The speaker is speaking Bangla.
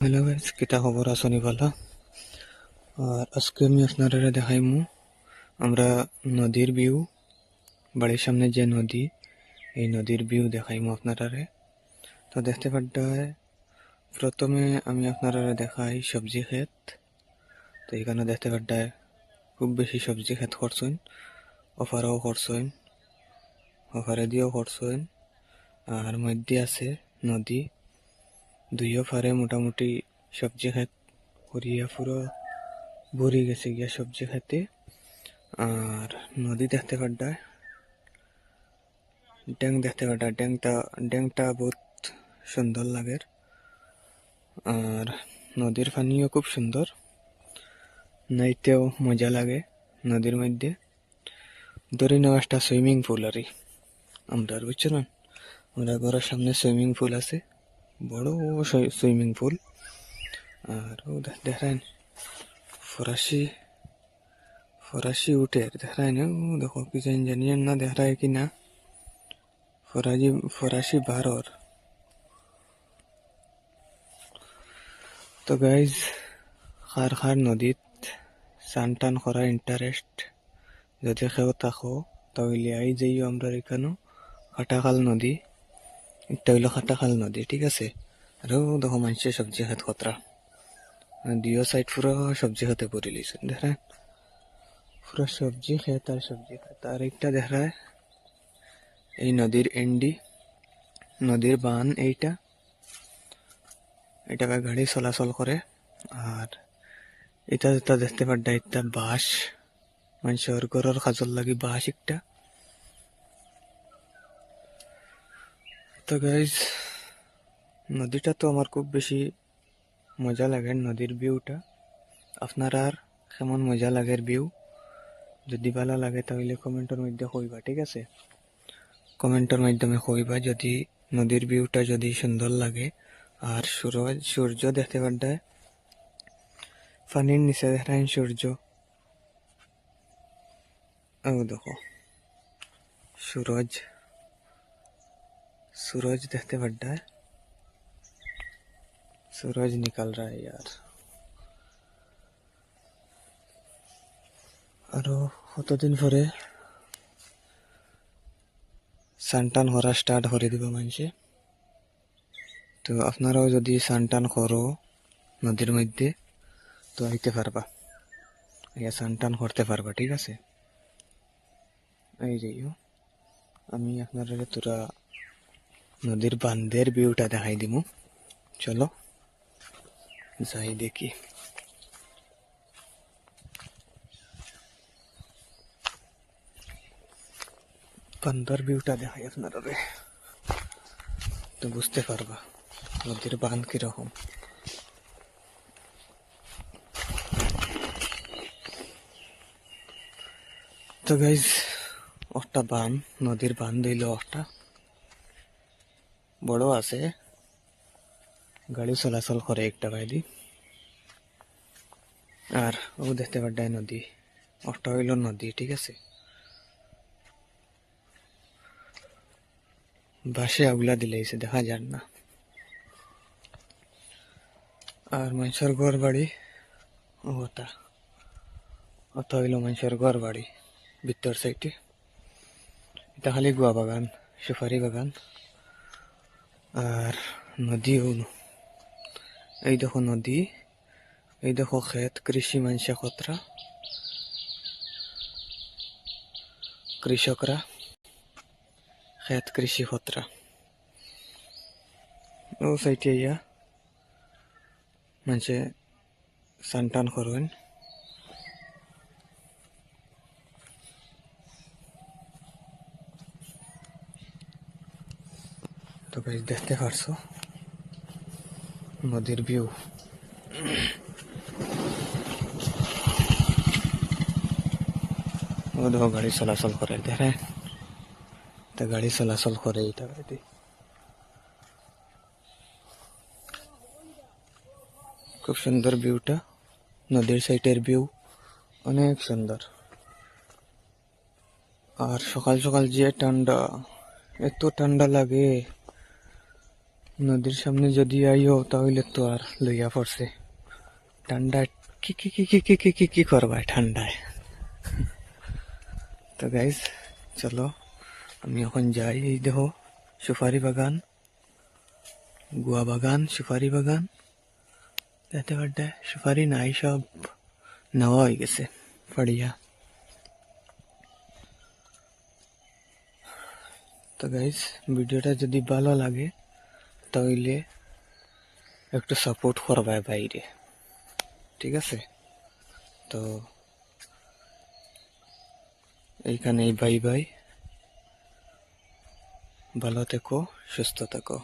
হ্যালো গাইস, কিতা খবর আসনি ভালো? আর আজকে আমি আপনারা দেখাইমু আমরা নদীর ভিউ, বাড়ির সামনে যে নদী, এই নদীর ভিউ দেখাইমু আপনারারে। তো দেখতে পাড্ডায় প্রথমে আমি আপনারা দেখাই সবজি ক্ষেত। তো এখানে দেখতে পাড্ডায় খুব বেশি সবজি ক্ষেত করছেন, অফারও করছেন, অফারে দিয়েও করছেন। আর মধ্যে আছে নদী, দুই অফারে মোটামুটি সবজি ক্ষেত করিয়া পুরো ভরে গেছে গিয়া সবজি খেতে। আর নদী দেখতে পাড্ডায়, ড্যাং দেখতে পাড্ডায়, ড্যাংটা বহুত সুন্দর লাগে। আর নদীর পানিও খুব সুন্দর, নাইতেও মজা লাগে নদীর মধ্যে। ধরে নাও একটা সুইমিং পুল আর আমরা বুঝছো না, আমরা ঘরের সামনে সুইমিং পুল আছে, বড় সুইমিং পুল। আর ও দেখায় ফরাসি ফরাসি উঠে দেখায় না, ও দেখো কি জানি না দেখায় কি না, ফরাসি বারর। তো গাইজ, খার নদীত স্নান টান করার ইন্টারেস্ট যদি কেউ থাকো তাহলে আই যাইও আমরা এখানে খাটাখাল নদী। এটা হইলো খাটাখাল নদী, ঠিক আছে। আর দেখো মানুষের সবজি খেত কতরা, দুইও সাইড পুরো সবজি খেতে পড়ে লিছে, দেখায় পুরো সবজি খেত আর সবজি খেত। আর একটা দেখায় এই নদীর এন্ডি, নদীর বান এইটা, এটা গাড়ি চলাচল করে। আর এটা যেটা দেখতে পাড্ডা, এটা বাঁশ, মানুষের ঘরের কাজর লাগি বাঁশ একটা। তো গাইজ, নদীটা তো আমার খুব বেশি মজা লাগে, নদীর ভিউটা। আপনার আর কেমন মজা লাগে ভিউ? যদি ভালো লাগে তাহলে কমেন্টের মধ্যে কইবা, ঠিক আছে? কমেন্টের মাধ্যমে কইবা যদি নদীর ভিউটা যদি সুন্দর লাগে। আর সূর্য দেখতে পাড্ডায়, পানির নিচে দেখায় সূর্য। ও দেখো सूरज देखते पड़ता है, सूरज निकल रहा है यार। আরো কতদিন পরে সানটান করা স্টার্ট করে দিব মানুষে। তো আপনারাও যদি সানটান করো নদীর মধ্যে তো আইতে পারবা, সানটান করতে পারবা, ঠিক আছে। এই যাইও, আমি আপনারা তোরা নদীর বান্ধের ভিউটা দেখাই দিব। চলো যাই দেখি। বান্ধার ভিউটা দেখাই আপনারা, তো বুঝতে পারবা নদীর বাঁধ কিরকম। তো গাইজ, একটা বাঁধ, নদীর বাঁধ দিল একটা বড় আছে, গাড়ি চলাচল করে একটা বাইদি। আর ও দেখতে পাড্ডায় নদী, একটা হইল নদী, ঠিক আছে। বাসে আগুলা দিলেছে দেখা যান না। আর মানুষের ঘর বাড়ি ওটা, অত হইল মানুষের ঘর বাড়ি ভিতর সাইডে। এটা খালি গুয়া বাগান, সুপারি বাগান। আর নদীও, এই দেখো নদী, এই দেখো ক্ষেত, কৃষি মানুষে কতরা, কৃষকরা ক্ষেত কৃষি কতরা। ও সাইডে ইয়া মানুষে সানটান করবেন। তো গাইজ দেখতে পারছো নদীর ভিউ। ও দেখো গাড়ি চলাচল করে, দেখে তা গাড়ি চলাচল করে এটা গাড়ি। খুব সুন্দর ভিউটা, নদীর সাইডের ভিউ অনেক সুন্দর। আর সকাল সকাল যে ঠান্ডা, এত ঠান্ডা লাগে নদীর সামনে যদি আইও তাহলে তো আর লইয়া পড়ছে ঠান্ডায় কি কি কি কি কি কি কি কি করবা ঠান্ডায়। তো গাইজ চলো আমি এখন যাই। এই দেখো সুপারি বাগান, গুয়া বাগান, সুপারি বাগান, দেখতে পারতে সুপারি নাই, সব নেওয়া হয়ে গেছে ফাড়িয়া। তো গাইজ ভিডিওটা যদি ভালো লাগে তাহলে একটু সাপোর্ট করবা বাইরে, ঠিক আছে? তো এইখানেই বাই বাই, ভালো থেকো, সুস্থ থেকো।